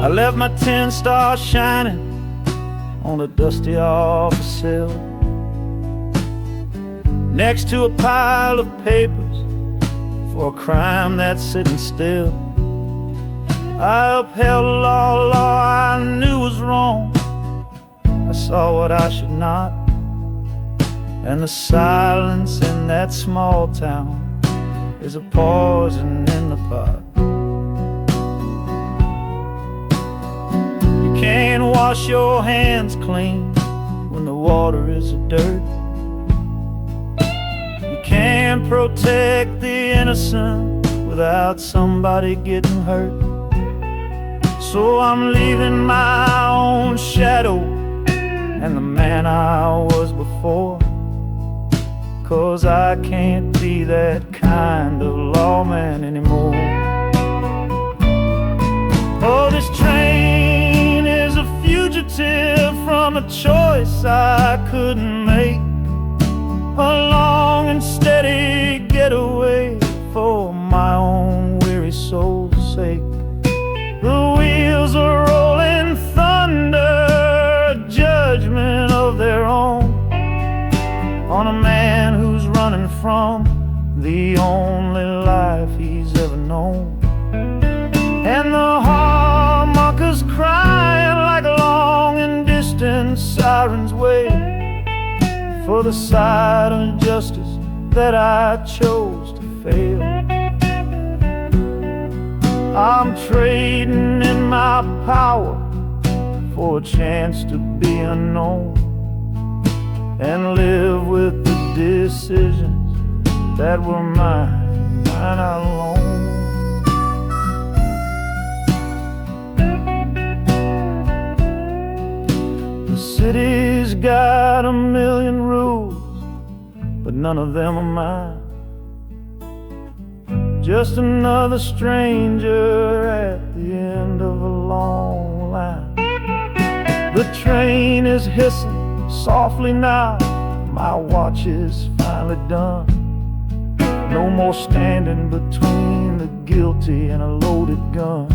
I left my 10 stars shining on a dusty office sill, next to a pile of papers for a crime that's sitting still. I upheld a law I knew was wrong. I saw what I should not, and the silence in that small town is a poison in the pot. You can't wash your hands clean when the water is of dirt. You can't protect the innocent without somebody getting hurt. So I'm leaving my own shadow and the man I was before, 'cause I can't be that kind of lawman anymore. Oh, this train is a fugitive from a choice I couldn't make, a long and steady getaway for my own weary soul's sake. The wheels are rolling thunder, a judgment of their own, on a man who's running from the only life he's ever known. And the harmonicas crying like long and distant sirens wait for the side of justice that I chose to fail. I'm trading in my power for a chance to be unknown and live with the decisions that were mine alone. The city's got a million rules, but none of them are mine. Just another stranger at the end of a long line. The train is hissing softly now, my watch is finally done. No more standing between the guilty and a loaded gun.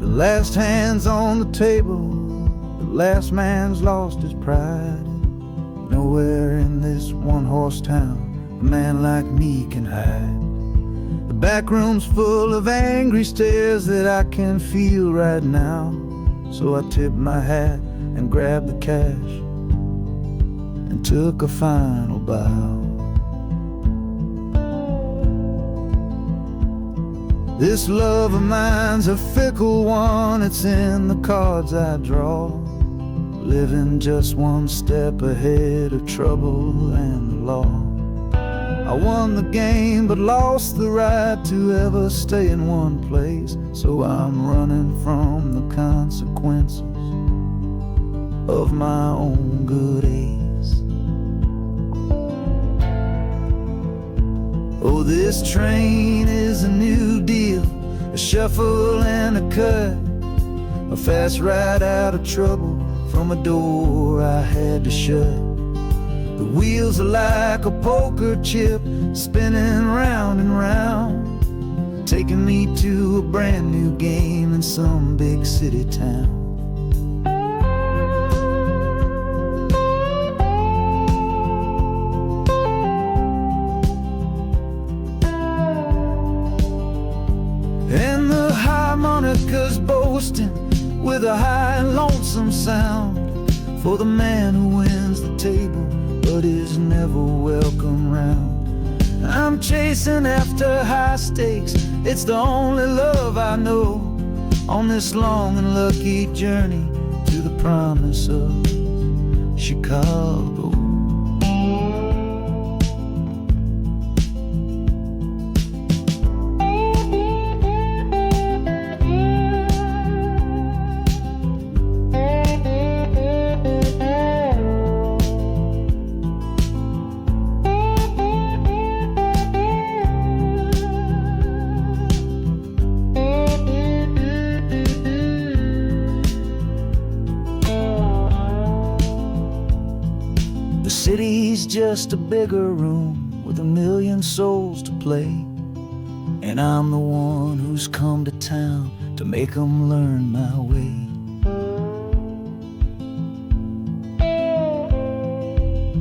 The last hand's on the table, the last man's lost his pride. Nowhere in this one-horse town a man like me can hide. The back room's full of angry stares that I can feel right now. So I tipped my hat and grabbed the cash and took a final bow. This love of mine's a fickle one, it's in the cards I draw. Living just one step ahead of trouble and the law. I won the game but lost the right to ever stay in one place. So I'm running from the consequences of my own good ace. Oh, this train is a new deal, a shuffle and a cut, a fast ride out of trouble from a door I had to shut. The wheels are like a poker chip, spinning round and round, taking me to a brand new game in some big city town. And the harmonicas boasting with a high and lonesome sound for the man who wins the table but is never welcome round. I'm chasing after high stakes, it's the only love I know. on this long and lucky journey to the promise of Chicago. The city's just a bigger room with a million souls to play, and I'm the one who's come to town to make 'em learn my way.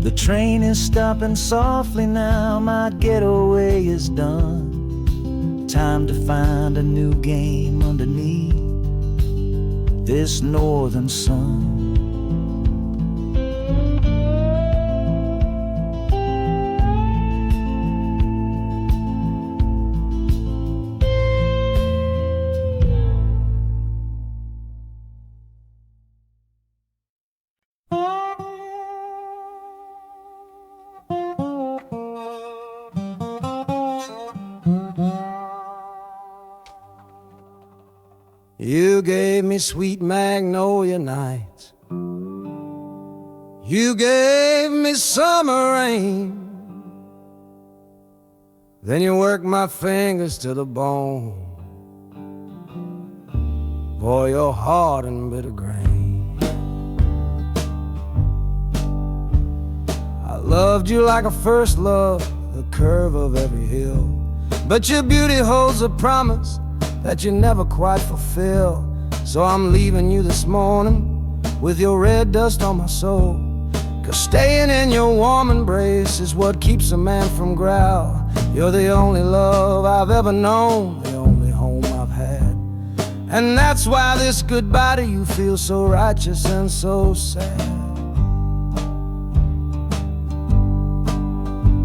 The train is stopping softly now, my getaway is done. Time to find a new game underneath this northern sun. You gave me sweet magnolia nights. You gave me summer rain. Then you worked my fingers to the bone. Boy, you're hard and bitter grain. I loved you like a first love, the curve of every hill. But your beauty holds a promise that you never quite fulfill. So I'm leaving you this morning with your red dust on my soul. 'Cause staying in your warm embrace is what keeps a man from growl. You're the only love I've ever known, the only home I've had. And that's why this goodbye to you feels so righteous and so sad.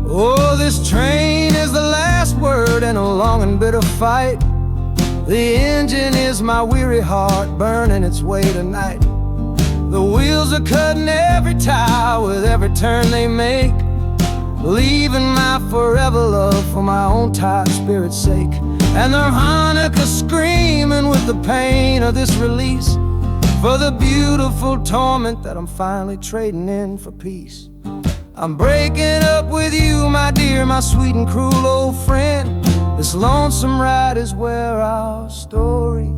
Oh, this train is the last word in a long and bitter fight. The engine is my weary heart burning its way tonight. The wheels are cutting every tire with every turn they make, leaving my forever love for my own tired spirit's sake. And the harmonica screaming with the pain of this release, for the beautiful torment that I'm finally trading in for peace. I'm breaking up with you, my dear, my sweet and cruel old friend. This lonesome ride is where our story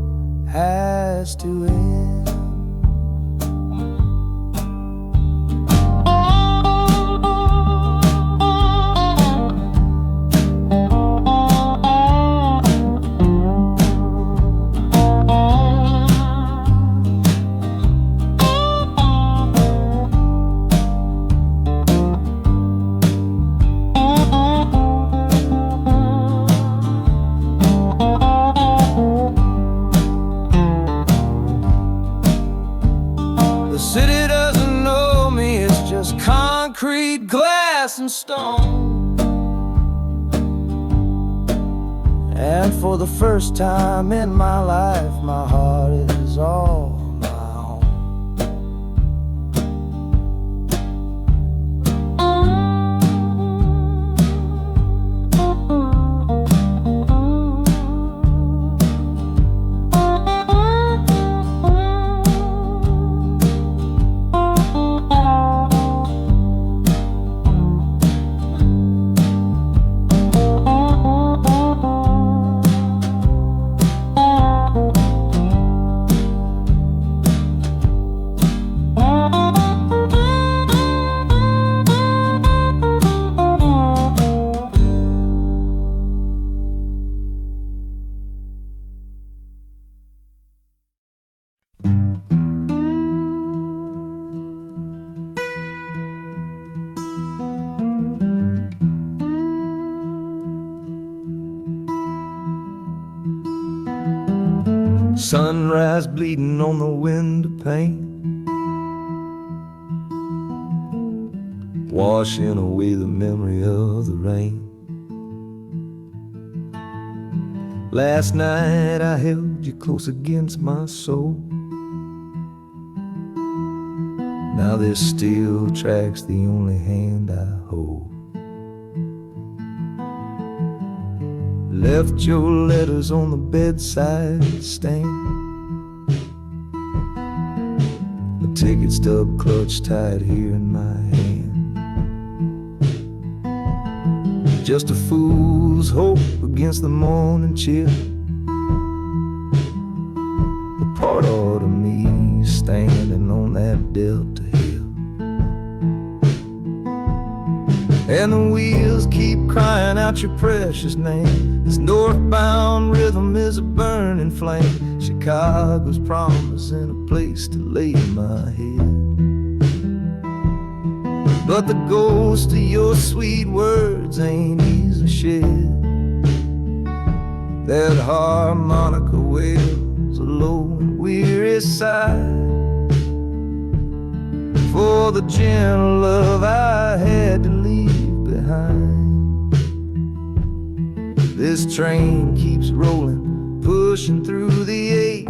has to end. Concrete, glass, and stone. And for the first time in my life, my heart is all my own. Sunrise bleeding on the window pane, washing away the memory of the rain. Last night I held you close against my soul. Now this steel track's the only hand I hold. Left your letters on the bedside stand, the ticket stub clutched tight here in my hand. Just a fool's hope against the morning chill, the part of me standing on that Delta hill. And the wheels keep crying out your precious name. This northbound rhythm is a burning flame. Chicago's promising a place to lay my head. But the ghost of your sweet words ain't easy shed. That harmonica wails a low and weary sigh for the gentle love I had to leave behind. This train keeps rolling, pushing through the ache,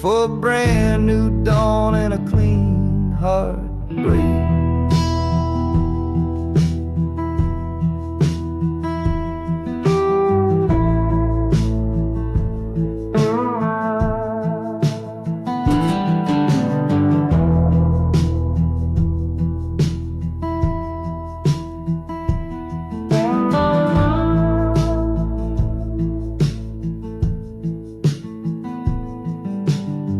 for a brand new dawn and a clean heartbreak.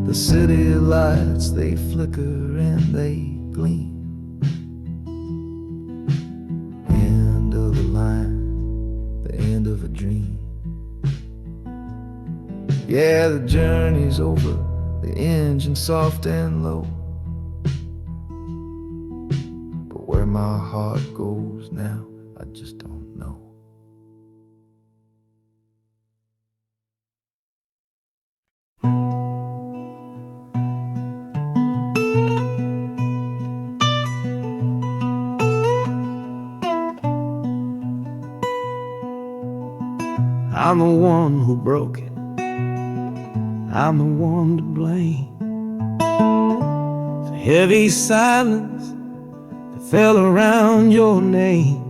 The city lights, they flicker and they gleam. End of a line, the end of a dream. Yeah, the journey's over, the engine soft and low. But where my heart goes now, I just don't know. I'm the one who broke it, I'm the one to blame. The heavy silence that fell around your name.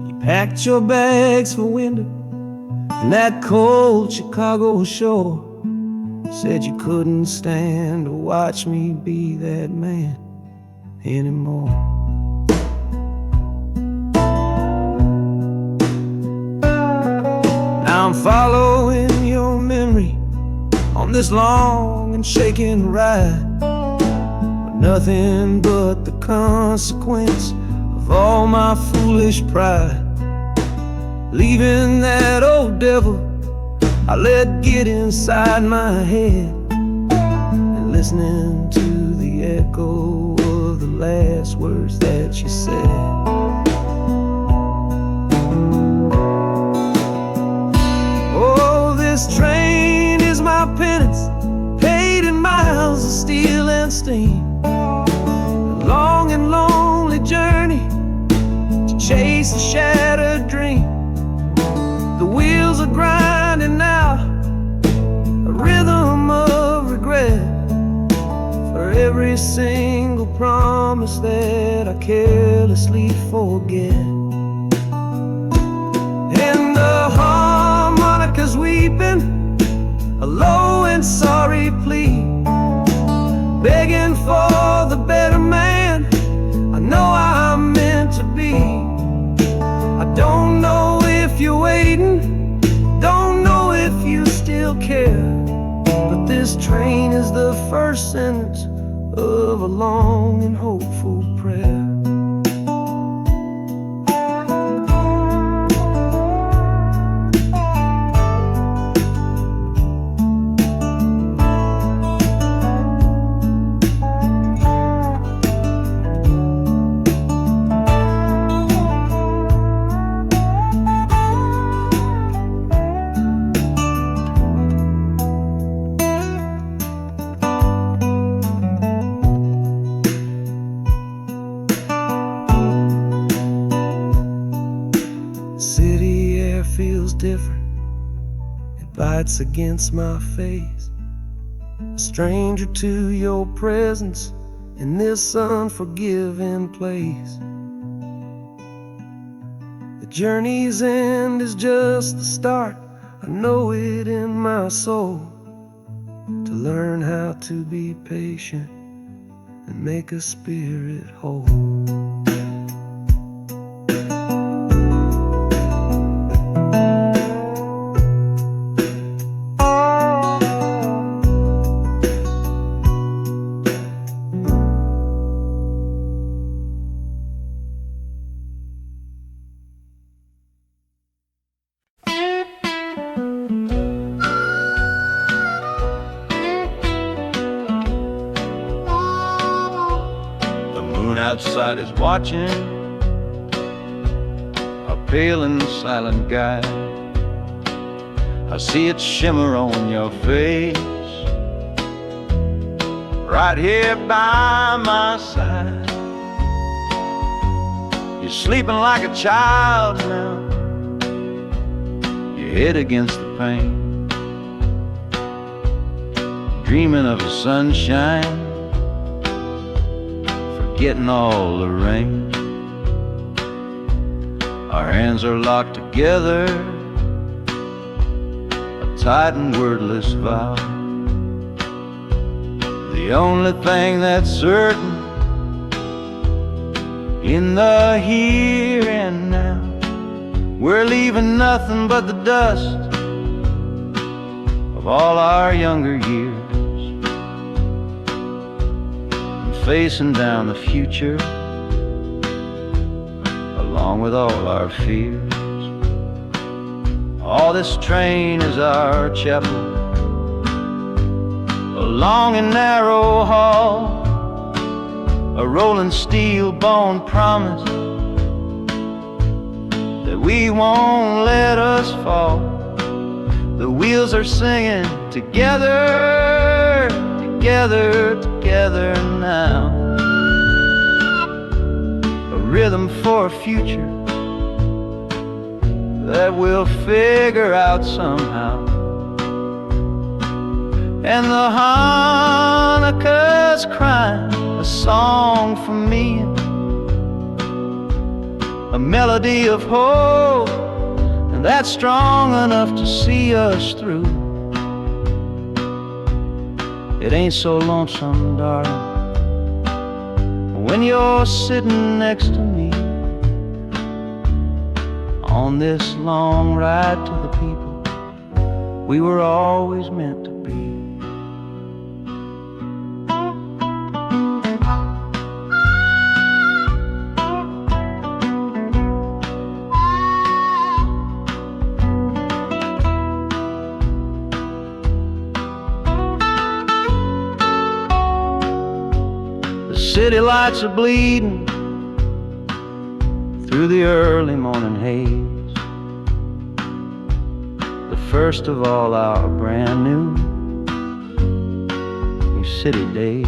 You packed your bags for winter in that cold Chicago shore. Said you couldn't stand to watch me be that man anymore. I'm following your memory on this long and shaking ride, but nothing but the consequence of all my foolish pride. Leaving that old devil I let get inside my head, and listening to the echo of the last words that you said. This train is my penance, paid in miles of steel and steam. A long and lonely journey to chase a shattered dream. The wheels are grinding now, a rhythm of regret, for every single promise that I carelessly forget. And the harmonica's weeping a low and sorry plea, begging for the better man I know I'm meant to be. I don't know if you're waiting, don't know if you still care, but this train is the first sentence of a long and hopeful prayer. bites against my face, a stranger to your presence in this unforgiving place. The journey's end is just the start, I know it in my soul, to learn how to be patient and make a spirit whole. Outside is watching, a pale and silent guide. I see it shimmer on your face, right here by my side. You're sleeping like a child now, your head against the pane, dreaming of the sunshine, getting all the rain. Our hands are locked together, a tight and wordless vow. The only thing that's certain in the here and now, we're leaving nothing but the dust of all our younger years, facing down the future along with all our fears. Oh, this train is our chapel, a long and narrow hall, a rolling steel bone promise that we won't let us fall. The wheels are singing together, together, together now, a rhythm for a future that we'll figure out somehow. And the Hanukkah's crying a song for me, a melody of hope, and that's strong enough to see us through. It ain't so lonesome, darling, when you're sitting next to me on this long ride to the people we were always meant to be. City lights are bleeding through the early morning haze, the first of all our brand new city days.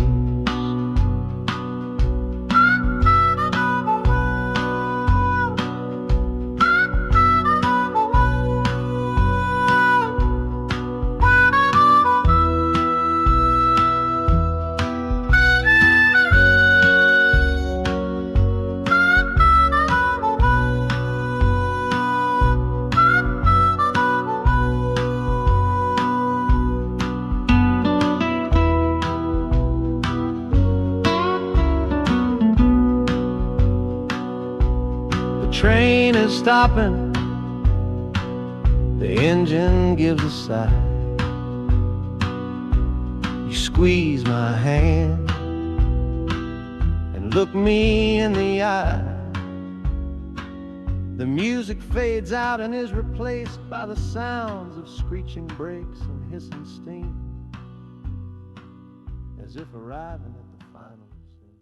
Train is stopping, the engine gives a sigh. You squeeze my hand and look me in the eye. The music fades out and is replaced by the sounds of screeching brakes and hissing steam, as if arriving at the final scene.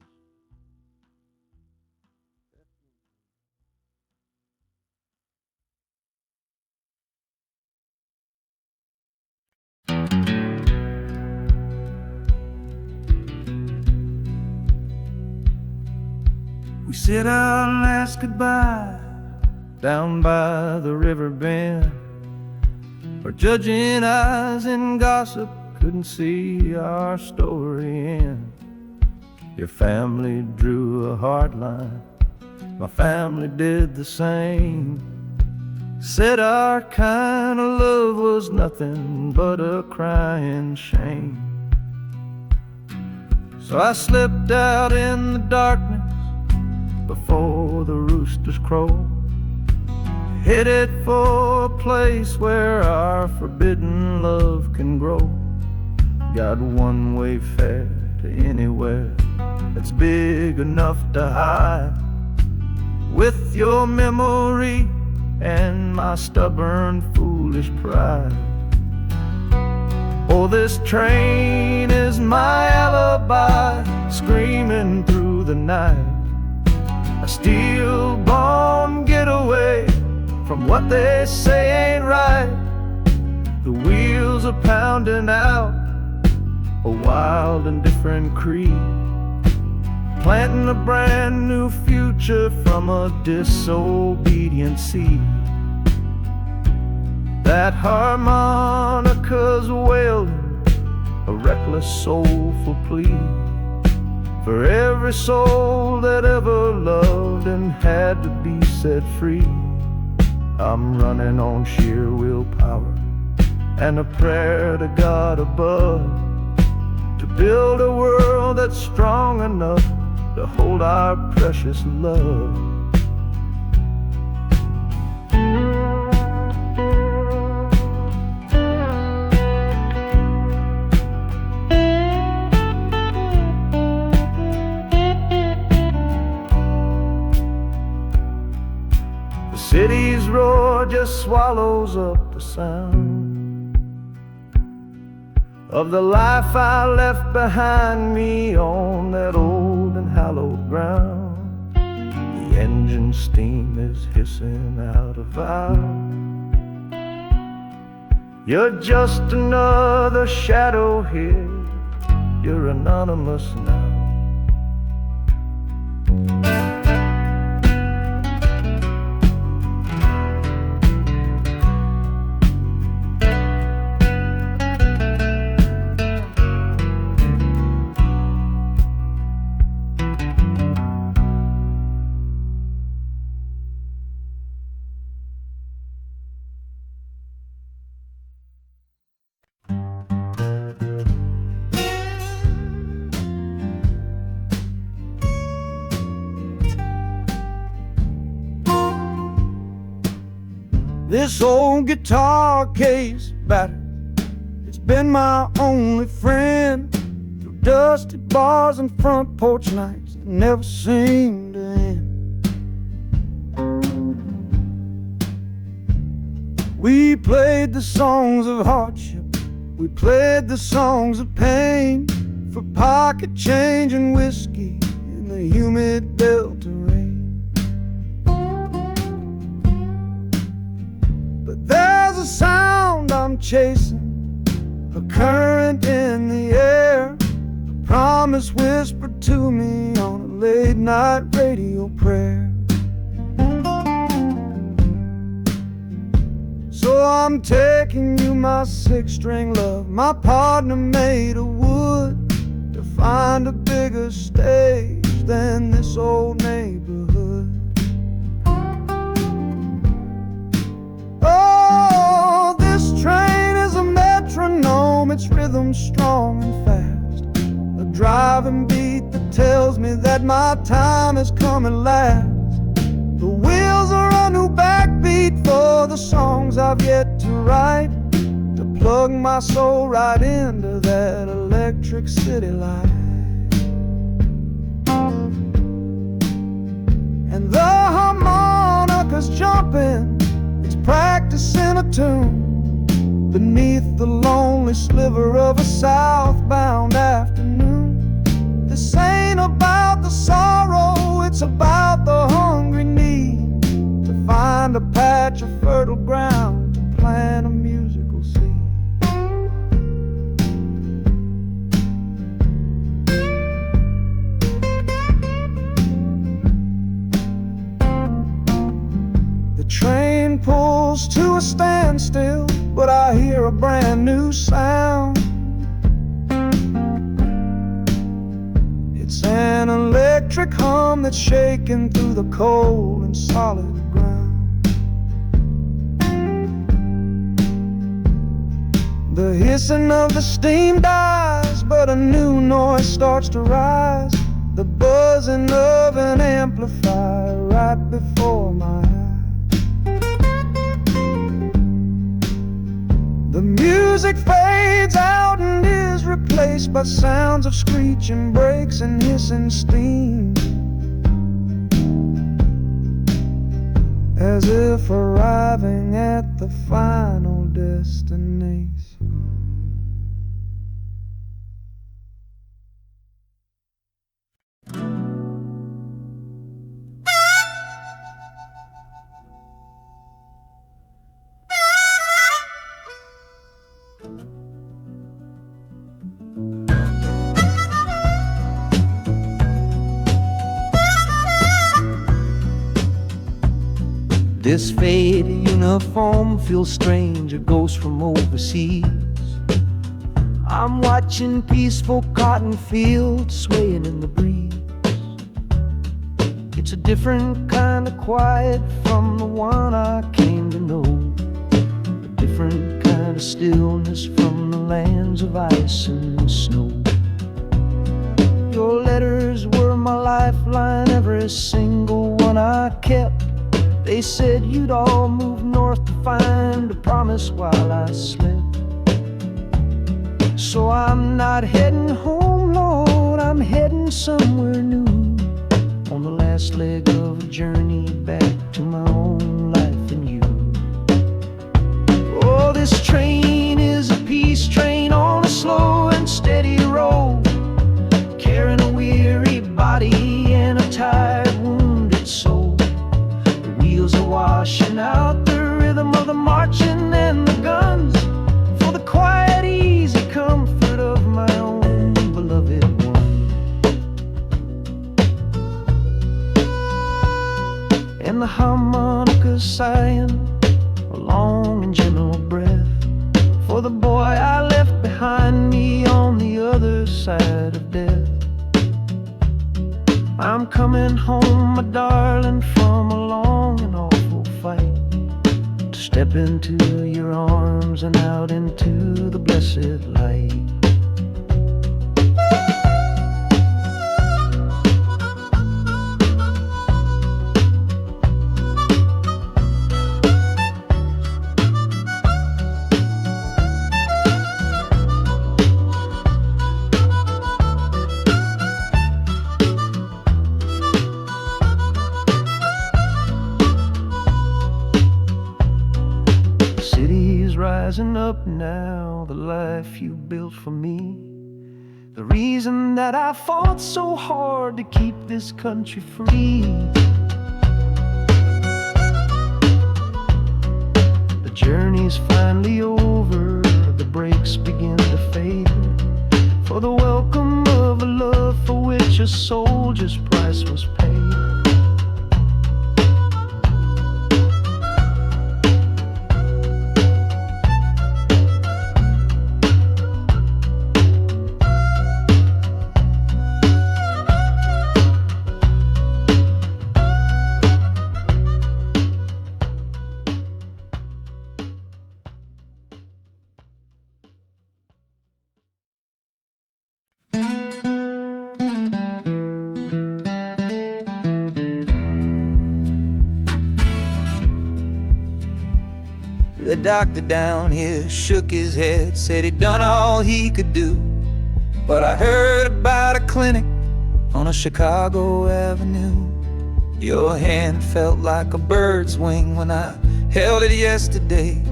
We sit out and ask goodbye down by the river bend, Our judging eyes and gossip couldn't see our story end. Your family drew a hard line, my family did the same. Said our kind of love was nothing but a crying shame. So I slipped out in the darkness before the roosters crowed, headed for a place where our forbidden love can grow. Got one-way fare to anywhere that's big enough to hide, with your memory and my stubborn, foolish pride. Oh, this train is my alibi, screaming through the night. A steel-born getaway from what they say ain't right. The wheels are pounding out a wild and different creed, planting a brand new future from a disobedient seed. That harmonica's wailing a reckless, soulful plea for every soul that ever loved and had to be set free. I'm running on sheer willpower and a prayer to God above, to build a world that's strong enough to hold our precious love. The city's roar just swallows up the sound of the life I left behind me on that old and hallowed ground. The engine steam is hissing out of valve. You're just another shadow here, you're anonymous now. This old guitar case battered, it's been my only friend through dusty bars and front porch nights that never seem to end. We played the songs of hardship, we played the songs of pain, for pocket change and whiskey in the humid Delta rain. There's a sound I'm chasing, a current in the air, a promise whispered to me on a late night radio prayer. So I'm taking you, my six-string love, my partner made of wood, to find a bigger stage than this old neighborhood. Oh, this train is a metronome, its rhythm strong and fast, a driving beat that tells me that my time has come at last. The wheels are a new backbeat for the songs I've yet to write, to plug my soul right into that electric city light. And the harmonica's jumping, practicing a tune beneath the lonely sliver of a southbound afternoon. This ain't about the sorrow, it's about the hungry need to find a patch of fertile ground to plant a musical seed. The train pulls to a standstill, but but I hear a brand new sound. It's an electric hum that's shaking through the cold and solid ground. The hissing of the steam dies, but a new noise starts to rise. The buzzing of an amplifier right before my eyes. The music fades out and is replaced by sounds of screeching brakes and hissing steam, as if arriving at the final destination. This faded uniform feels strange, a ghost from overseas. I'm watching peaceful cotton fields swaying in the breeze. It's a different kind of quiet from the one I came to know, a different kind of stillness from the lands of ice and snow. Your letters were my lifeline, every single one I kept. They said you'd all move north to find a promise while I slept. So I'm not heading home, Lord, I'm heading somewhere new, on the last leg of a journey back to my own life and you. Oh, this train is a peace train on a slow and steady road, carrying a weary body and a tired, wounded soul. Wheels are washing out the rhythm of the marching and the guns, for the quiet, easy comfort of my own beloved one. And the harmonicas sighing a long and gentle breath for the boy I left behind me on the other side of death. I'm coming home, my darling, from a long and awful fight, to step into your arms and out into the blessed light. Rising up now, the life you built for me, the reason that I fought so hard to keep this country free. The journey's finally over, the brakes begin to fade, for the welcome of a love for which a soldier's price was paid. The doctor down here shook his head, said he'd done all he could do. But I heard about a clinic on a Chicago avenue. Your hand felt like a bird's wing when I held it yesterday.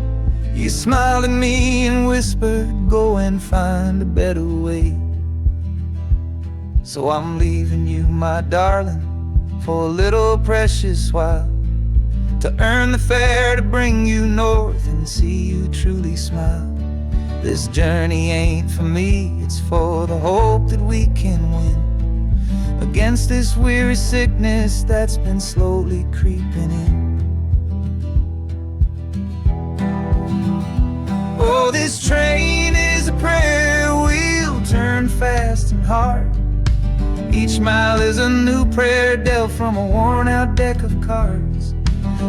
You smiled at me and whispered, go and find a better way. So I'm leaving you, my darling, for a little precious while, to earn the fare to bring you north and see you truly smile. This journey ain't for me, it's for the hope that we can win against this weary sickness that's been slowly creeping in. heart. Each mile is a new prayer dealt from a worn-out deck of cards.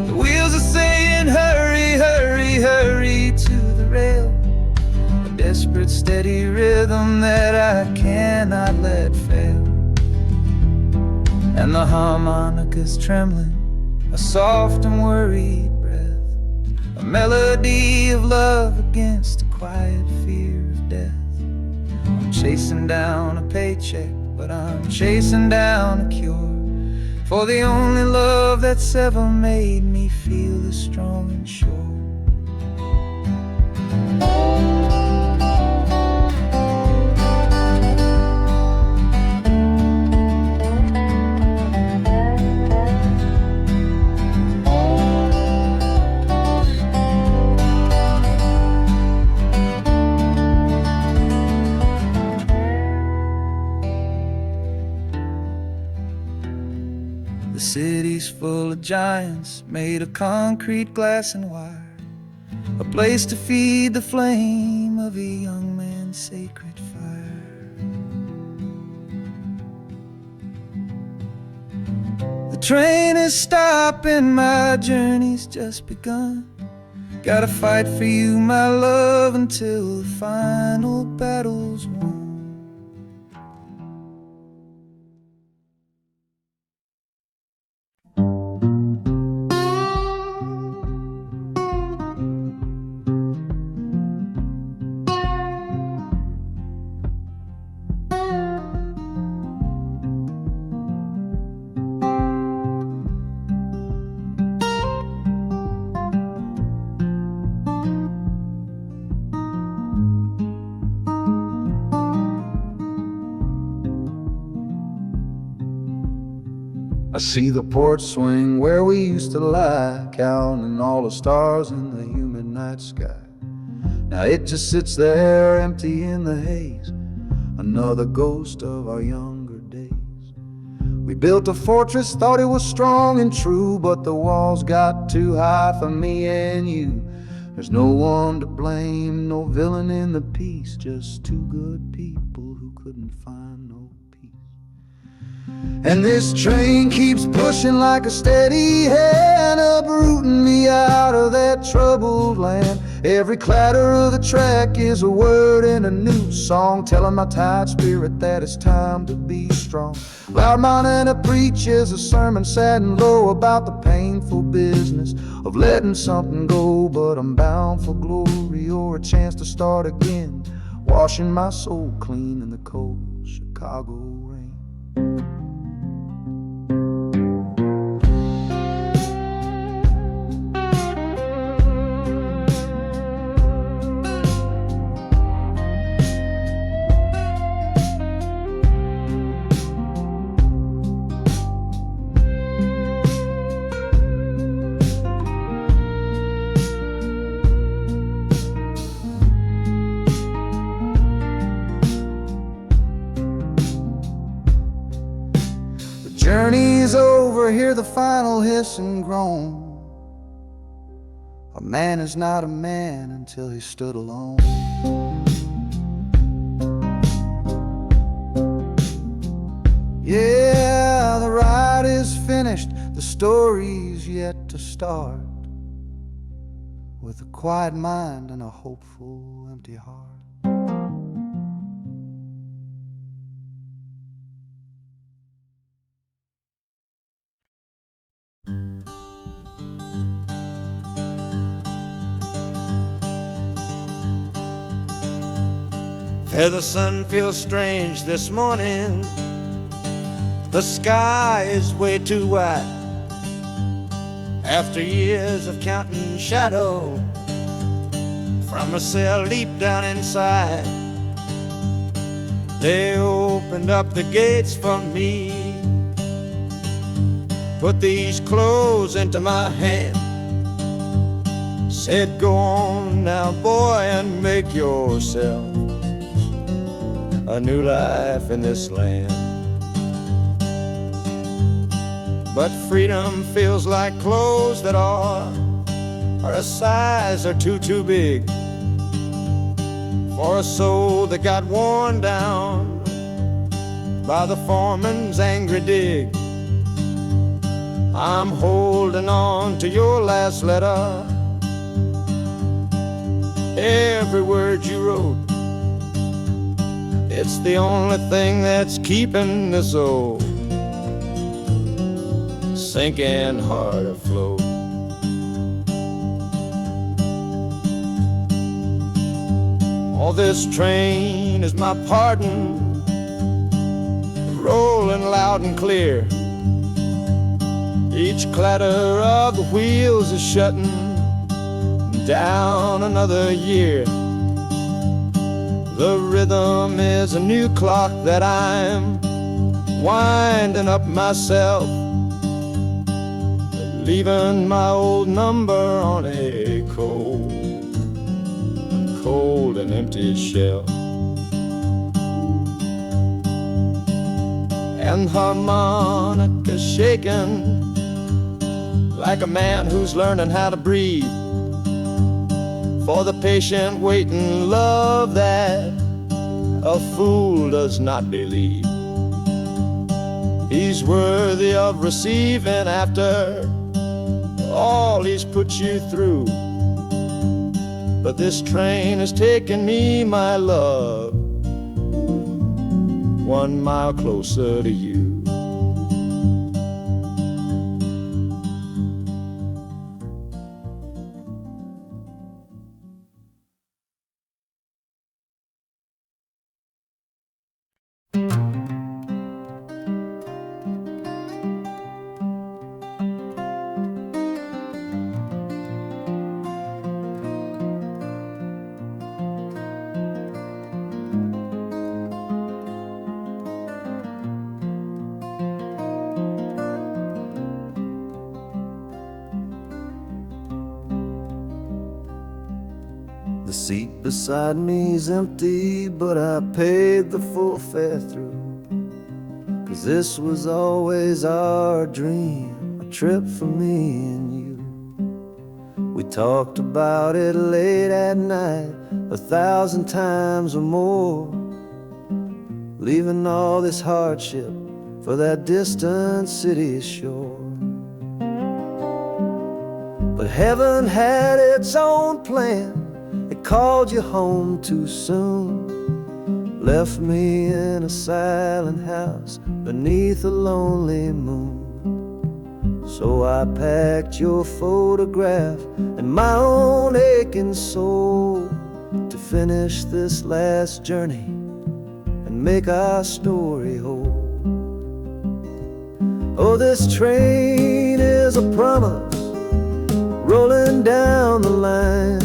The wheels are saying, hurry, hurry, hurry to the rail. A desperate, steady rhythm that I cannot let fail. And the harmonica's trembling, a soft and worried breath, a melody of love against a quiet fear of death. I'm chasing down a paycheck, but I'm chasing down a cure for the only love that's ever made me feel this strong and sure. The city's full of giants made of concrete, glass, and wire, a place to feed the flame of a young man's sacred fire. The train is stopping, my journey's just begun. Gotta fight for you, my love, until the final battle's won. I see the porch swing where we used to lie, counting all the stars in the humid night sky. Now it just sits there empty in the haze, another ghost of our younger days. We built a fortress, thought it was strong and true, but the walls got too high for me and you. There's no one to blame, no villain in the piece, just two good people who couldn't find no peace. And this train keeps pushing like a steady hand, uprooting me out of that troubled land. Every clatter of the track is a word in a new song, telling my tired spirit that it's time to be strong. Loud Montana preaches a sermon sad and low about the painful business of letting something go, but I'm bound for glory or a chance to start again, washing my soul clean in the cold Chicago rain. Journey's over, hear the final hiss and groan. A man is not a man until he stood alone. Yeah, the ride is finished, the story's yet to start, with a quiet mind and a hopeful empty heart. The sun feels strange this morning. The sky is way too wide. After years of counting shadow from a cell deep down inside, they opened up the gates for me, put these clothes into my hand, said, go on now, boy, and make yourself a new life in this land. But freedom feels like clothes that are a size or two too big for a soul that got worn down by the foreman's angry dig. I'm holding on to your last letter, every word you wrote. It's the only thing that's keeping this old sinking heart afloat. Oh, this train is my pardon, rolling loud and clear. Each clatter of the wheels is shutting down another year. The rhythm is a new clock that I'm winding up myself, leaving my old number on a cold and empty shelf. And harmonica shaking like a man who's learning how to breathe, for the patient waiting love that a fool does not believe. He's worthy of receiving after all he's put you through. But this train is taking me, my love, 1 mile closer to you. The seat beside me's empty, but I paid the full fare through. 'Cause this was always our dream, a trip for me and you. We talked about it late at night, 1,000 times or more, leaving all this hardship for that distant city shore. But heaven had its own plan. It called you home too soon, left me in a silent house beneath a lonely moon. So I packed your photograph and my own aching soul to finish this last journey and make our story whole. Oh, this train is a promise rolling down the line.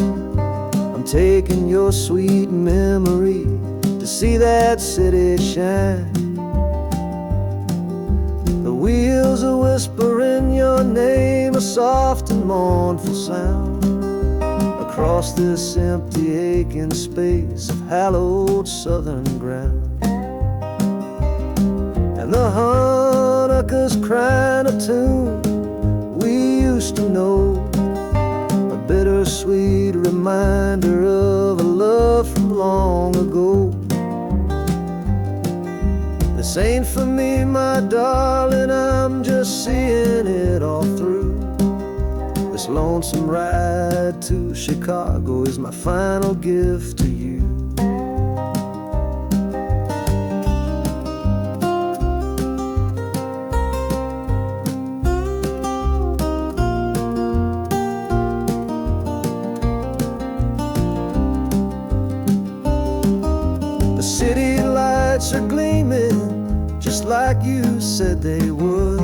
I'm taking your sweet memory to see that city shine. The wheels are whispering your name, a soft and mournful sound, across this empty aching space of hallowed southern ground. And the harmonica's crying a tune we used to know, a bittersweet reminder of a love from long ago. This ain't for me, my darling, I'm just seeing it all through. This lonesome ride to Chicago is my final gift to you. The city lights are gleaming just like you said they would,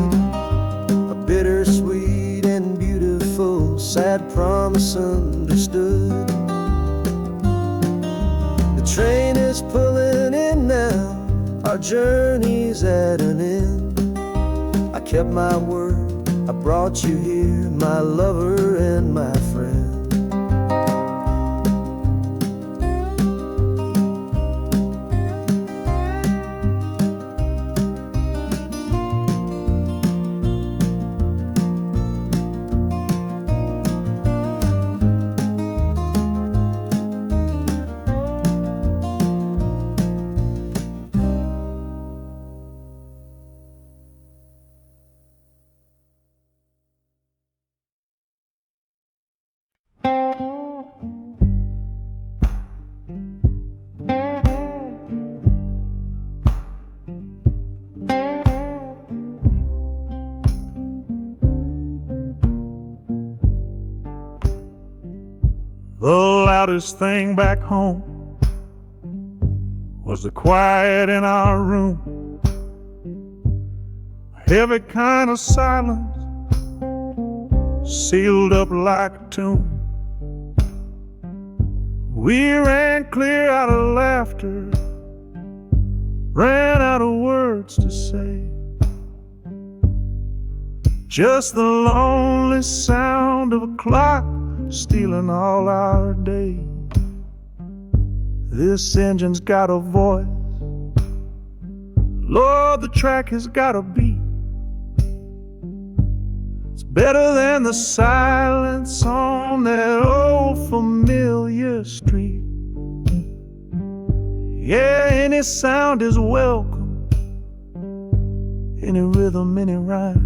a bittersweet and beautiful sad promise understood. The train is pulling in now, our journey's at an end. I kept my word, I brought you here, my lover and my friend. loudest thing back home was the quiet in our room. A heavy kind of silence, sealed up like a tomb. We ran clear out of laughter, ran out of words to say. Just the lonely sound of a clock stealing all our day. This engine's got a voice, Lord, the track has got a beat. It's better than the silence on that old familiar street. Yeah, any sound is welcome, any rhythm, any rhyme.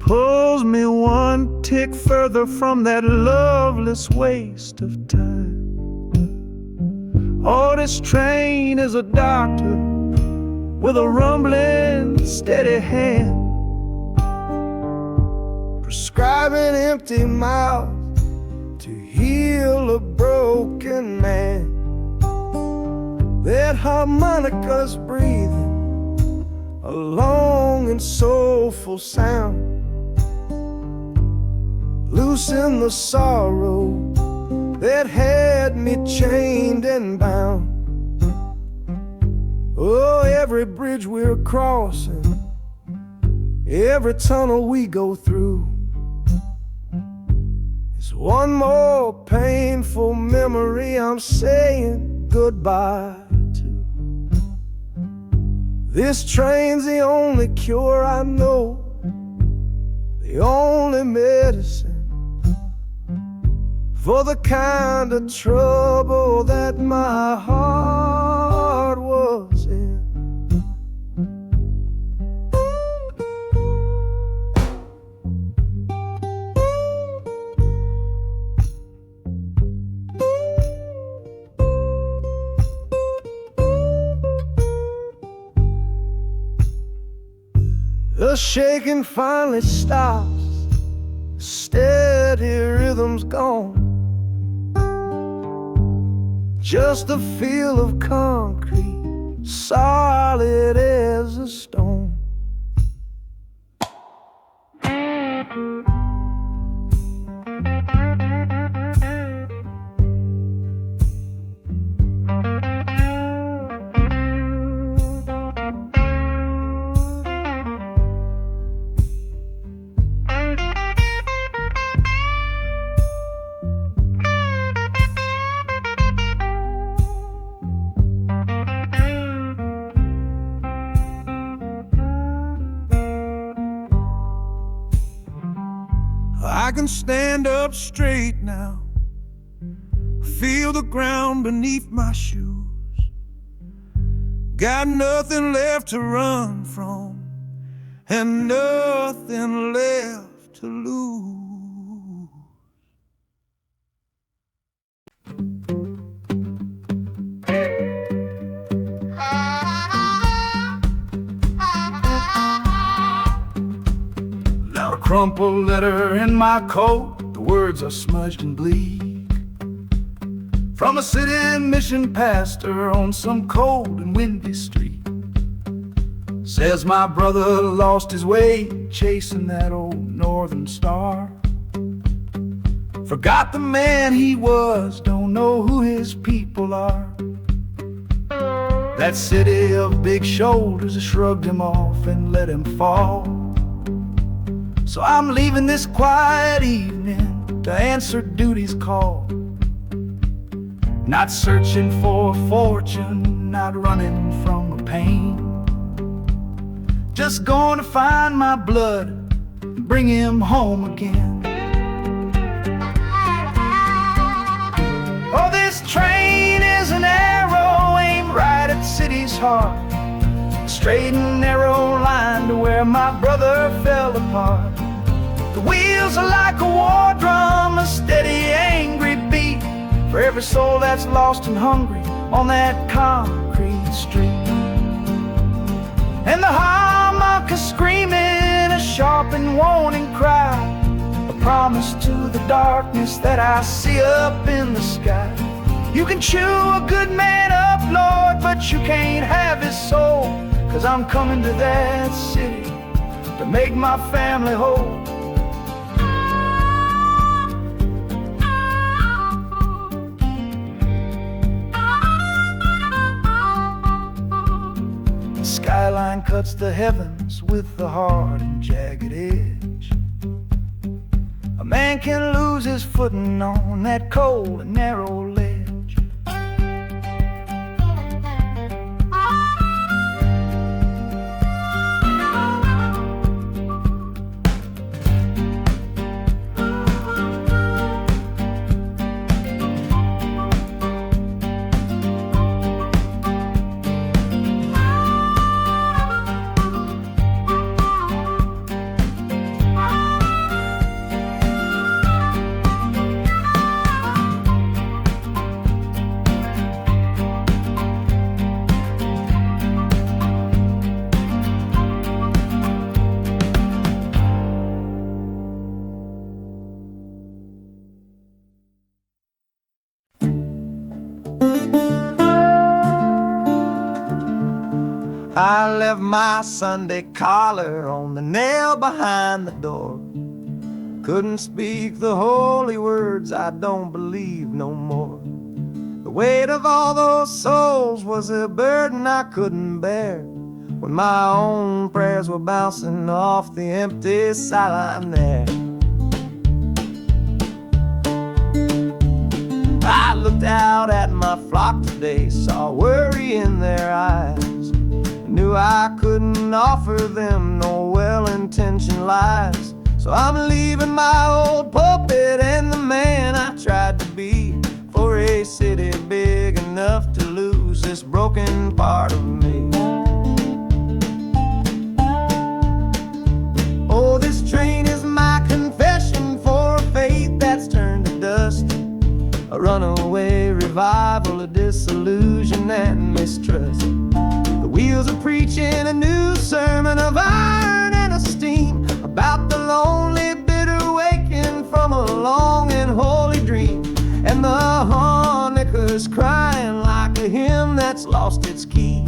Pulls me one tick further from that loveless waste of time. Oh, this train is a doctor with a rumbling, steady hand, prescribing empty mouths to heal a broken man. That harmonica's breathing a long and soulful sound, loosen the sorrow that had me chained and bound. Oh, every bridge we're crossing, every tunnel we go through, is one more painful memory I'm saying goodbye to. This train's the only cure I know, the only medicine for the kind of trouble that my heart was in. The shaking finally stops, steady rhythm's gone. Just a feel of concrete, solid as a stone. I can stand up straight now, feel the ground beneath my shoes. Got nothing left to run from and nothing left to lose. Now a crumpled letter in my coat, the words are smudged and bleak, from a city mission pastor on some cold and windy street. Says my brother lost his way chasing that old northern star, forgot the man he was, don't know who his people are. That city of big shoulders shrugged him off and let him fall. So I'm leaving this quiet evening to answer duty's call. Not searching for a fortune, not running from a pain, just going to find my blood and bring him home again. Oh, this train is an arrow aimed right at city's heart, straight and narrow line to where my brother fell apart. The wheels are like a war drum, a steady, angry beat for every soul that's lost and hungry on that concrete street. And the harmonica screaming a sharp and warning cry, a promise to the darkness that I see up in the sky. You can chew a good man up, Lord, but you can't have his soul. 'Cause I'm coming to that city to make my family whole. The skyline cuts the heavens with the hard and jagged edge. A man can lose his footing on that cold and narrow ledge. I left my Sunday collar on the nail behind the door. Couldn't speak the holy words, I don't believe no more. The weight of all those souls was a burden I couldn't bear, when my own prayers were bouncing off the empty sideline there. I looked out at my flock today, saw worry in their eyes, knew I couldn't offer them no well-intentioned lies. So I'm leaving my old pulpit and the man I tried to be, for a city big enough to lose this broken part of me. Oh, this train is my confession for a faith that's turned to dust, a runaway revival of disillusion and mistrust. The wheels are preaching a new sermon of iron and of steam, about the lonely, bitter waking from a long and holy dream. And the harmonicas crying like a hymn that's lost its key,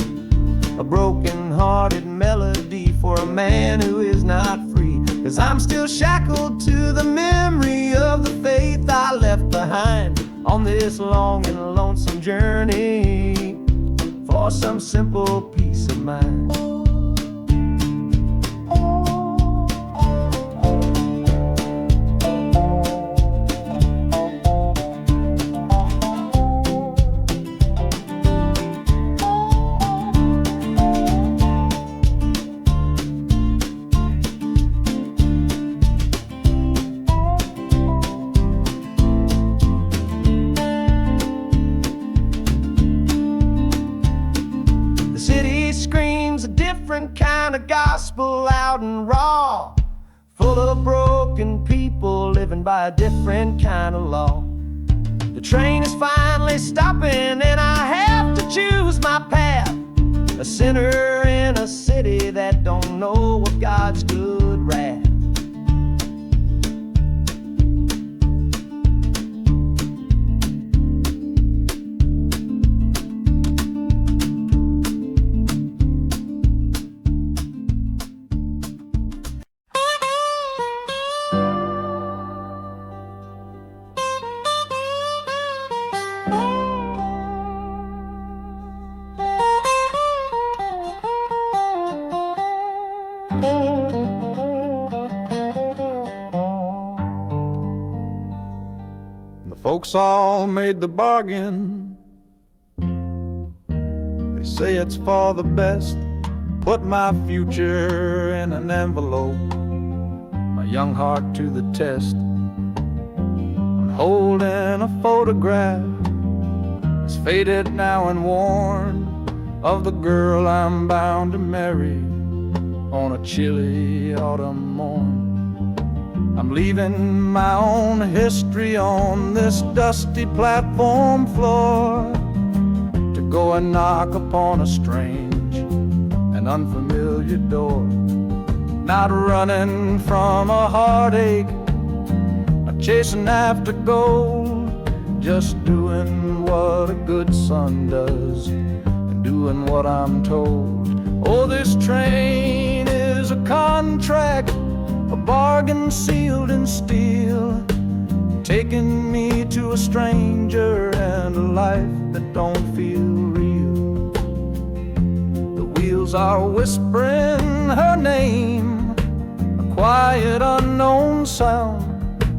a broken-hearted melody for a man who is not free. 'Cause I'm still shackled to the memory of the faith I left behind on this long and lonesome journey for some simple peace of mind. Kind of gospel, loud and raw, full of broken people living by a different kind of law. The train is finally stopping and I have to choose my path, a sinner in a city that don't know what God's good wrath. Folks all made the bargain. They say it's for the best. Put my future in an envelope, my young heart to the test. I'm holding a photograph, it's faded now and worn, of the girl I'm bound to marry on a chilly autumn morn. I'm leaving my own history on this dusty platform floor, to go and knock upon a strange and unfamiliar door. Not running from a heartache, chasing after gold, just doing what a good son does, and doing what I'm told. Oh, this train is a contract, a bargain sealed in steel, taking me to a stranger and a life that don't feel real. The wheels are whispering her name, a quiet unknown sound,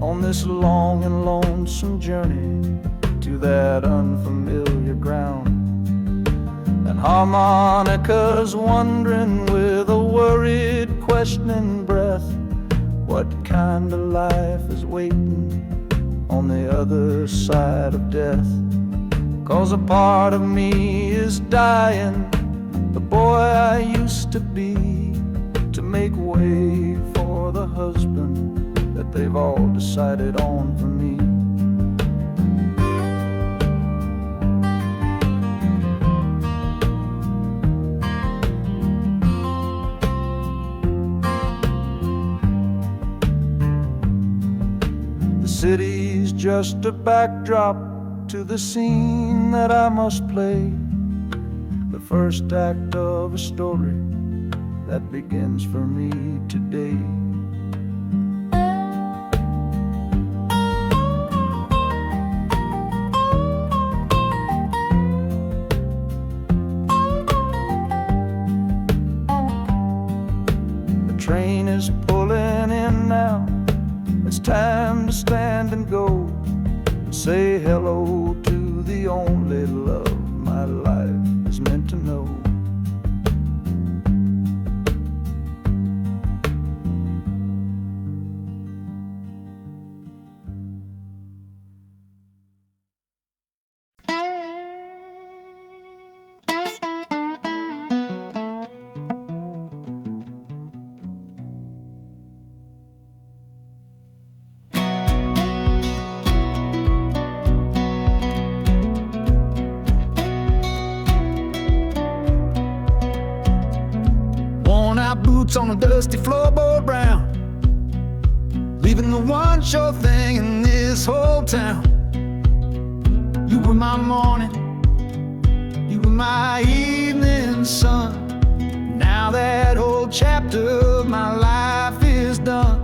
on this long and lonesome journey to that unfamiliar ground. And harmonicas wondering with a worried, questioning breath, what kind of life is waiting on the other side of death. 'Cause a part of me is dying, the boy I used to be, to make way for the husband that they've all decided on for me. The city's just a backdrop to the scene that I must play, the first act of a story that begins for me today. The train is pulling in now, it's time to stand and go, say hello to the only love my life is meant to know. Boots on a dusty floorboard brown, leaving the one sure thing in this whole town. You were my morning, you were my evening sun. Now that whole chapter of my life is done.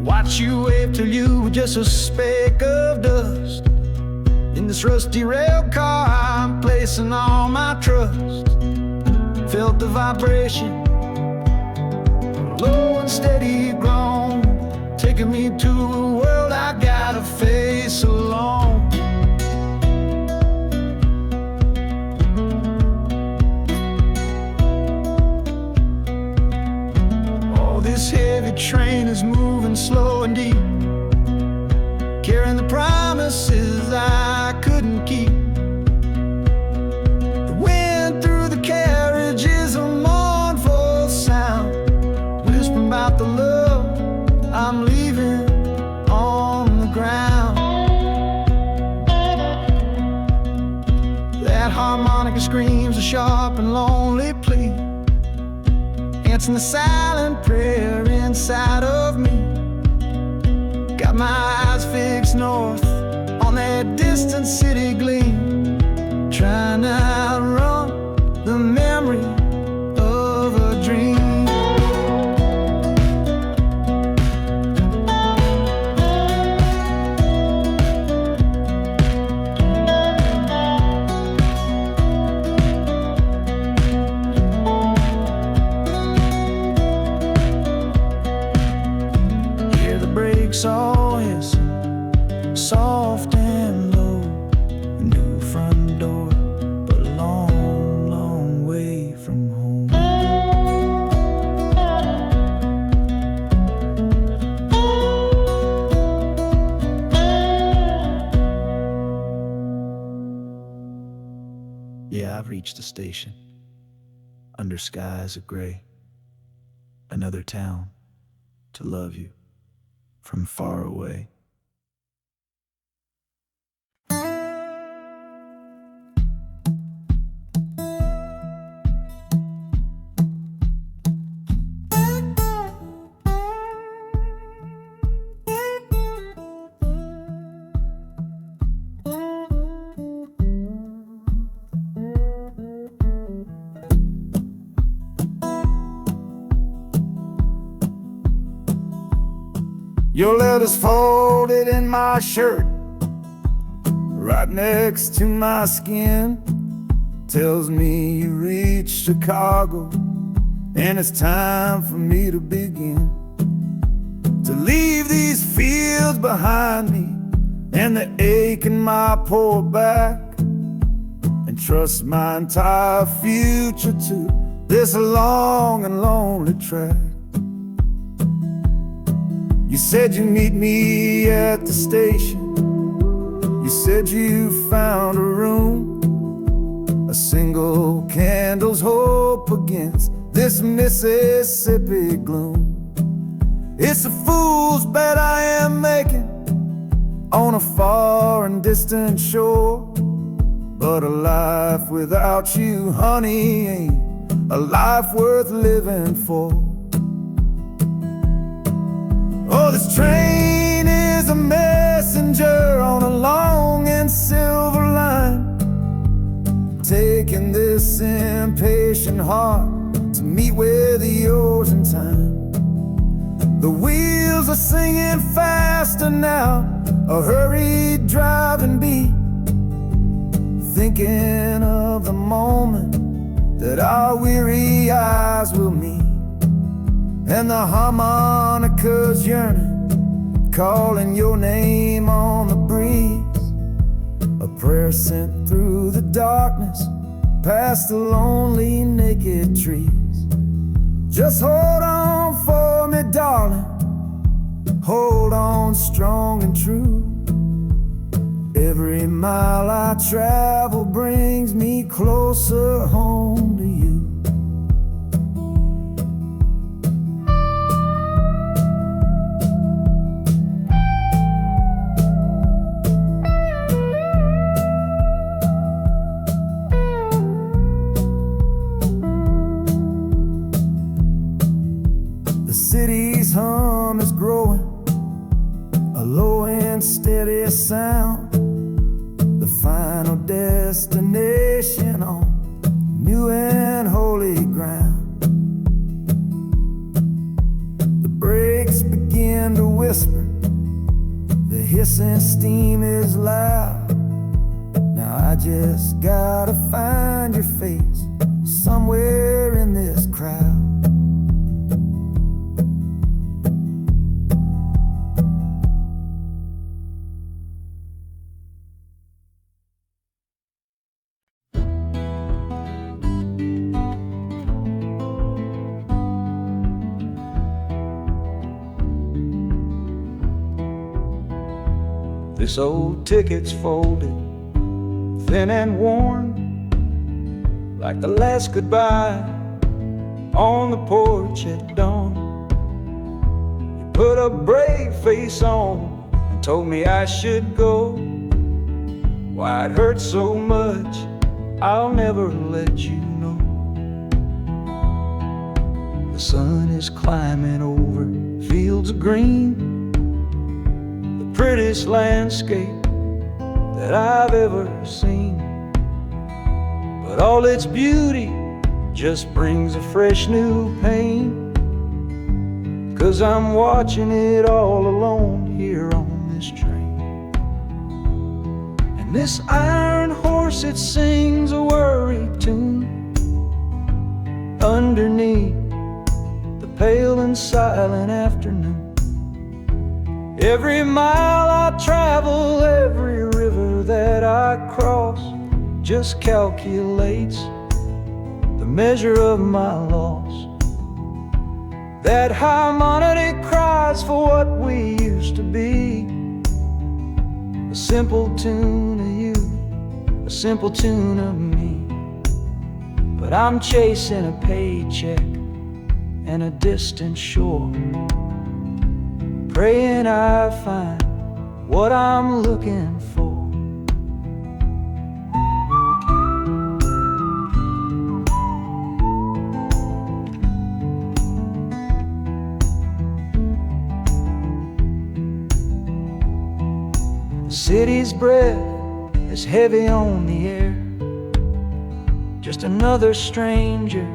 Watch you wave till you were just a speck of dust. In this rusty rail car I'm placing all my trust. Felt the vibration, low and steady grown, taking me to a world I gotta face alone. Oh, this heavy train is moving slow and deep, carrying the promises I couldn't keep. The wind through the carriage is a mournful sound, whispering about the love I'm leaving on the ground. That harmonica screams a sharp and lonely plea, answering the silent prayer inside of me. Got my eyes fixed north on that distant city gleam, trying to outrun the memory of a dream. Hear the brakes all hiss, soft and low. A new front door, but a long, long way from home. Yeah, I've reached the station, under skies of gray. Another town to love you from far away. Your letter's folded in my shirt, right next to my skin. Tells me you reached Chicago, and it's time for me to begin. To leave these fields behind me, and the ache in my poor back, and trust my entire future to this long and lonely track. You said you'd meet me at the station. You said you found a room, a single candle's hope against this Mississippi gloom. It's a fool's bet I am making on a far and distant shore, but a life without you, honey, ain't a life worth living for. Oh, this train is a messenger on a long and silver line, taking this impatient heart to meet with yours in time. The wheels are singing faster now, a hurried driving beat, thinking of the moment that our weary eyes will meet. And the harmonica's yearning, calling your name on the breeze. A prayer sent through the darkness, past the lonely naked trees. Just hold on for me, darling, hold on strong and true. Every mile I travel brings me closer home to you. The city's hum is growing, a low and steady sound, the final destination on new and holy ground. The brakes begin to whisper, the hissing steam is loud. Now I just gotta find your face somewhere in this crowd. This old ticket's folded, thin and worn, like the last goodbye on the porch at dawn. You put a brave face on and told me I should go. Why it hurts so much, I'll never let you know. The sun is climbing over fields of green, prettiest landscape that I've ever seen. But all its beauty just brings a fresh new pain, 'cause I'm watching it all alone here on this train. And this iron horse, it sings a worry tune underneath the pale and silent afternoon. Every mile I travel, every river that I cross, just calculates the measure of my loss. That harmony cries for what we used to be, a simple tune of you, a simple tune of me. But I'm chasing a paycheck and a distant shore, praying I find what I'm looking for. The city's breath is heavy on the air, just another stranger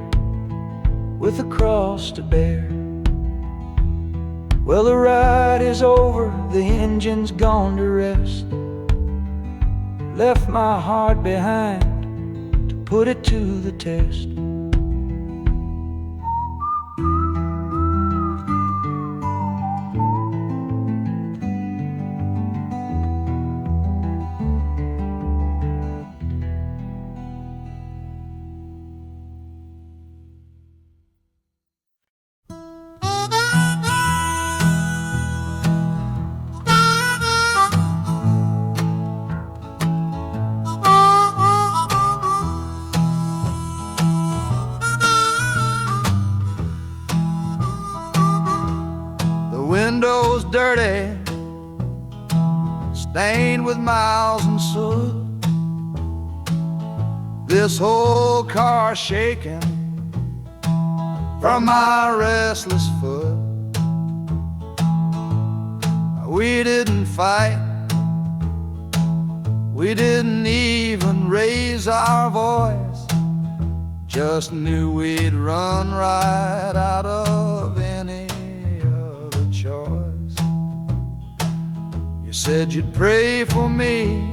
with a cross to bear. Well, the ride is over, the engine's gone to rest. Left my heart behind to put it to the test. Windows dirty, stained with miles and soot. This whole car shaking from my restless foot. We didn't fight, we didn't even raise our voice, just knew we'd run right out of any choice. You said you'd pray for me,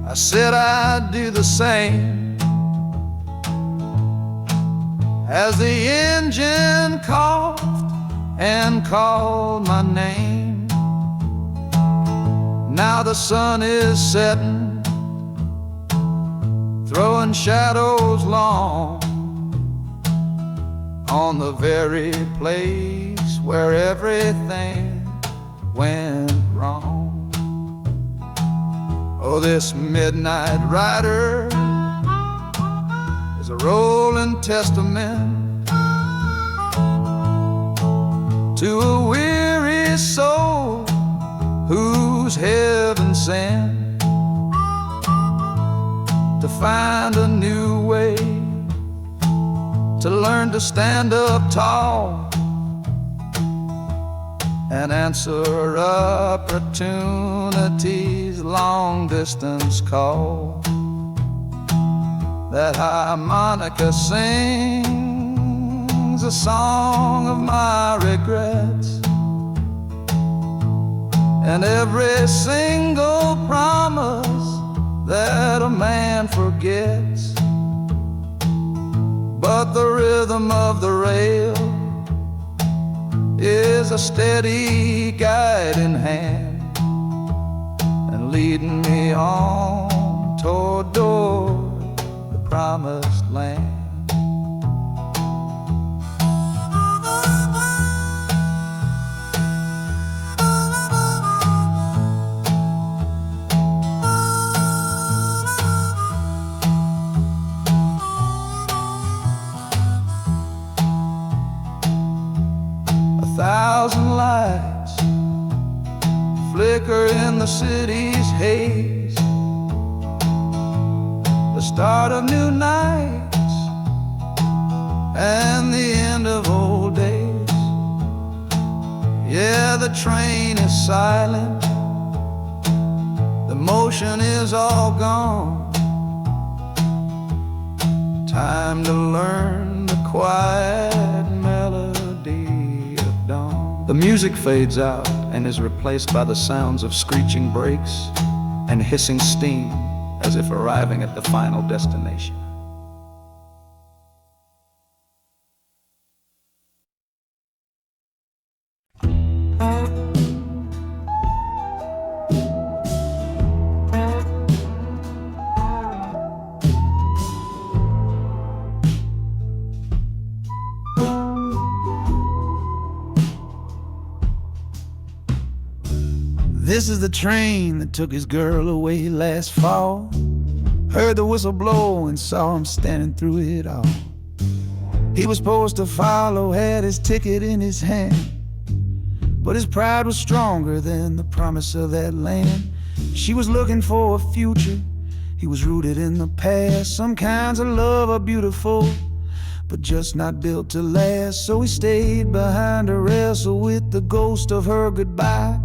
I said I'd do the same. As the engine coughed and called my name, now the sun is setting, throwing shadows long on the very place where everything went wrong. Oh, this midnight rider is a rolling testament to a weary soul whose heaven sent to find a new way, to learn to stand up tall and answer opportunity's long-distance call. That harmonica sings a song of my regrets, and every single promise that a man forgets. But the rhythm of the rail is a steady guiding hand, and leading me on toward the promised land. A thousand lights flicker in the city's haze, the start of new nights and the end of old days. Yeah, the train is silent, the motion is all gone. Time to learn the quiet melody of dawn. The music fades out and is replaced by the sounds of screeching brakes and hissing steam, as if arriving at the final destination. This is the train that took his girl away last fall. Heard the whistle blow and saw him standing through it all. He was supposed to follow, had his ticket in his hand, but his pride was stronger than the promise of that land. She was looking for a future, he was rooted in the past. Some kinds of love are beautiful, but just not built to last. So he stayed behind to wrestle with the ghost of her goodbye.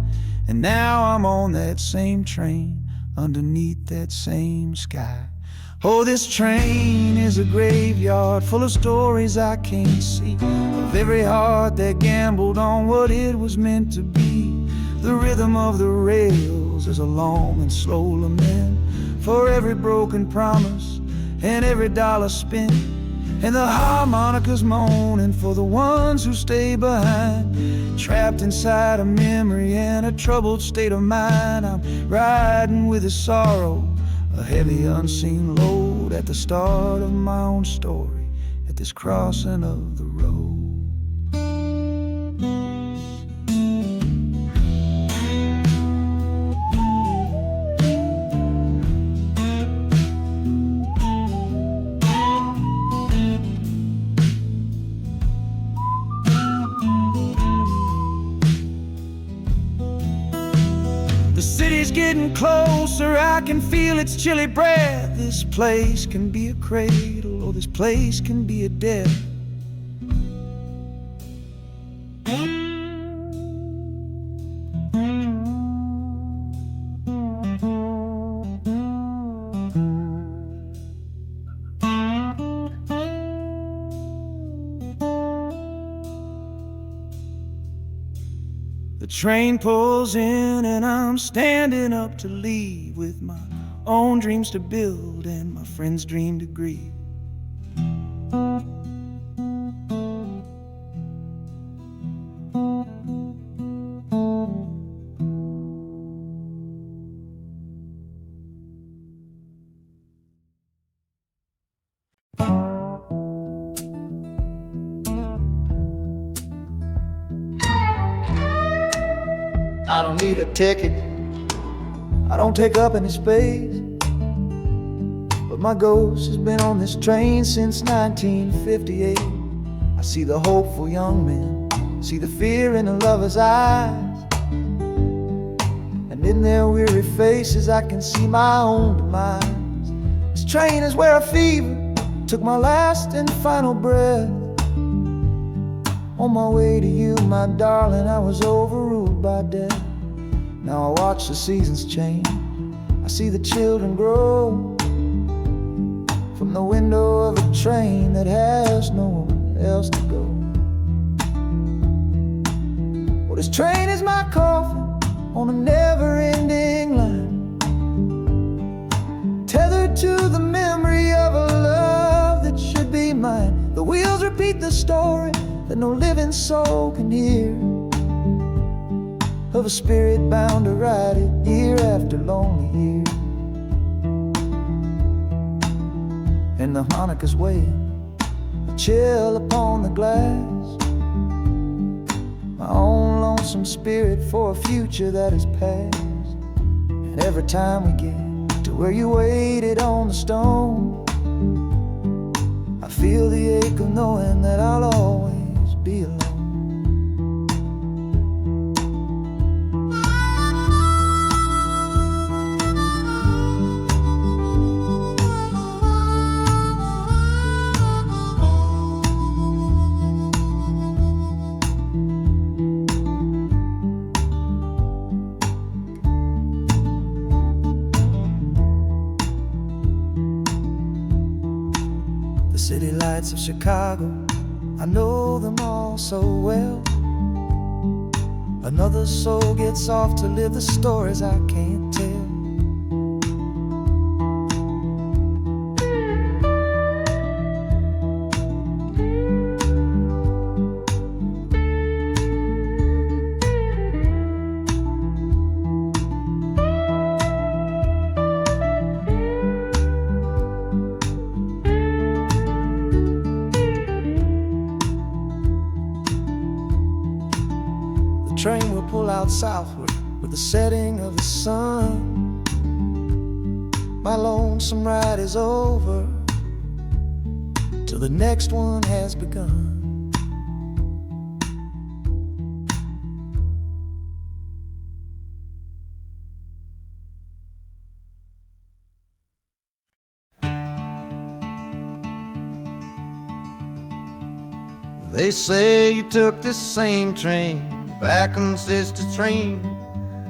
And now I'm on that same train, underneath that same sky, Oh, this train is a graveyard full of stories I can't see, of every heart that gambled on what it was meant to be. The rhythm of the rails is a long and slow lament for every broken promise and every dollar spent, and the harmonicas moaning for the ones who stay behind, trapped inside a memory and a troubled state of mind. I'm riding with a sorrow, a heavy unseen load, at the start of my own story, at this crossing of the road. The city's getting closer, I can feel its chilly breath. This place can be a cradle, or this place can be a death. The train pulls in and I'm standing up to leave, with my own dreams to build and my friend's dream to grieve. I don't need a ticket, I don't take up any space, but my ghost has been on this train since 1958. I see the hopeful young men, see the fear in the lovers' eyes, and in their weary faces I can see my own demise. This train is where a fever took my last and final breath. On my way to you, my darling, I was overruled by death. Now I watch the seasons change, I see the children grow, from the window of a train that has nowhere else to go. Well, this train is my coffin on a never-ending line, tethered to the memory of a love that should be mine. The wheels repeat the story that no living soul can hear, of a spirit bound to ride it year after lonely year. And the harmonicas wail, a chill upon the glass, my own lonesome spirit for a future that is past. And every time we get to where you waited on the stone, I feel the ache of knowing that I'll always be alone. The city lights of Chicago, I know them all so well. Another soul gets off to live the stories I can't tell. The train will pull out southward with the setting of the sun. My lonesome ride is over till the next one has begun. They say you took this same train back on Sister Train.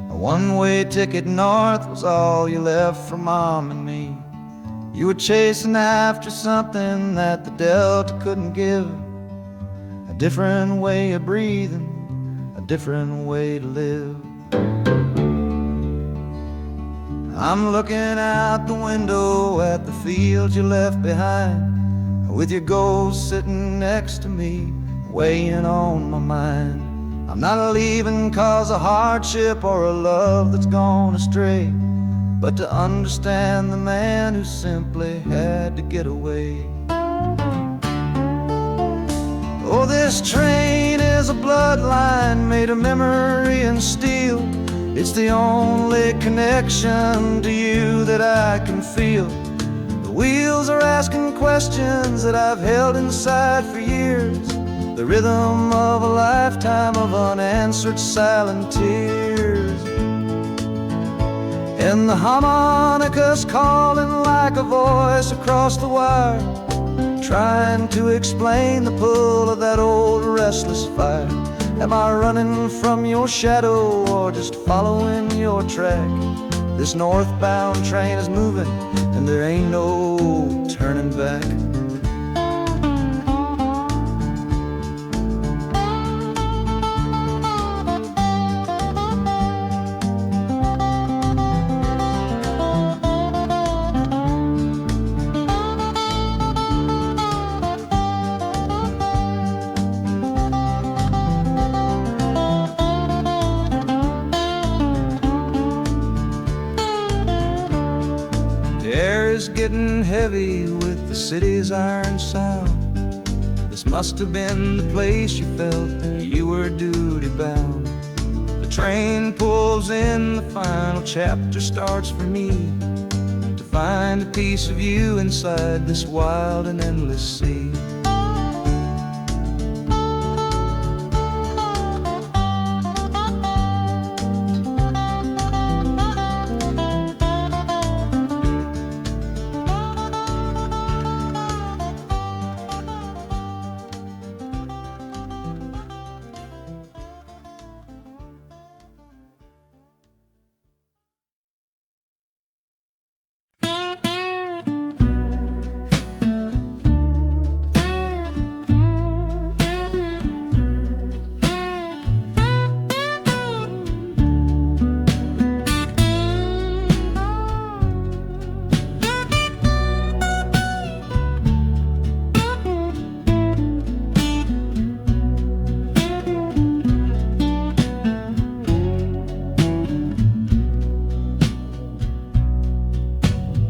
A one-way ticket north was all you left for Mom and me. You were chasing after something that the Delta couldn't give. A different way of breathing, a different way to live. I'm looking out the window at the fields you left behind, with your ghost sitting next to me, weighing on my mind. I'm not leaving cause of hardship or a love that's gone astray, but to understand the man who simply had to get away. Oh, this train is a bloodline made of memory and steel. It's the only connection to you that I can feel. The wheels are asking questions that I've held inside for years, the rhythm of a lifetime of unanswered silent tears. And the harmonica's calling like a voice across the wire, trying to explain the pull of that old restless fire. Am I running from your shadow or just following your track? This northbound train is moving and there ain't no turning back. Getting heavy with the city's iron sound. This must have been the place you felt you were duty bound. The train pulls in, the final chapter starts for me, to find a piece of you inside this wild and endless sea.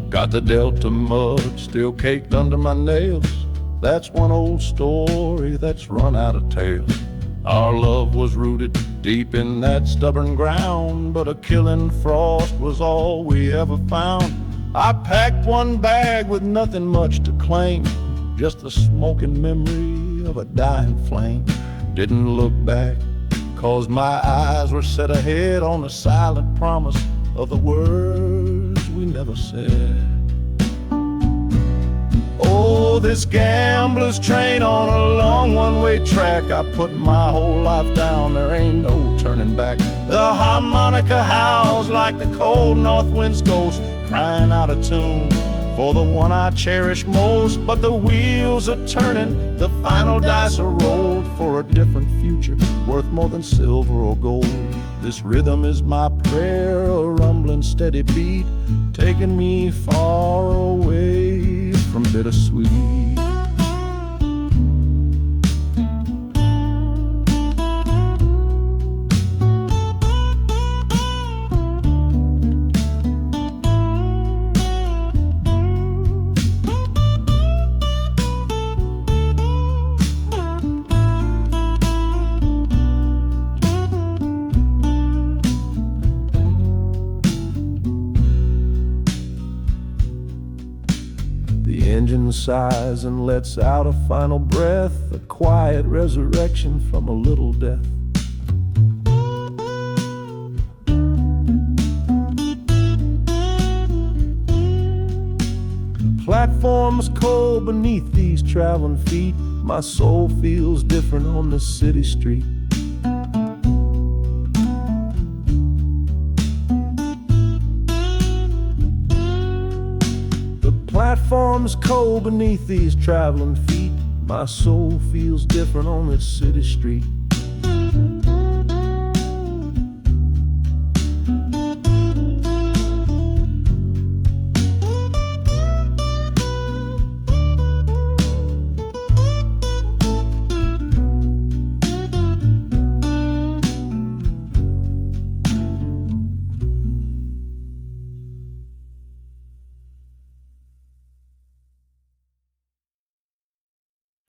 Got the Delta mud still caked under my nails. That's one old story that's run out of tales. Our love was rooted deep in that stubborn ground, but a killing frost was all we ever found. I packed one bag with nothing much to claim, just the smoking memory of a dying flame. Didn't look back, cause my eyes were set ahead on the silent promise of the words we never said. Oh, this gambler's train on a long one-way track. I put my whole life down, there ain't no turning back. The harmonica howls like the cold north wind's ghost, crying out a tune for the one I cherish most. But the wheels are turning, the final dice are rolled for a different future worth more than silver or gold. This rhythm is my prayer, a rumbling steady beat, taking me far away from bittersweet. The engine sighs and lets out a final breath, a quiet resurrection from a little death. The platform's cold beneath these traveling feet. My soul feels different on this city street. platform's cold beneath these traveling feet. My soul feels different on this city street.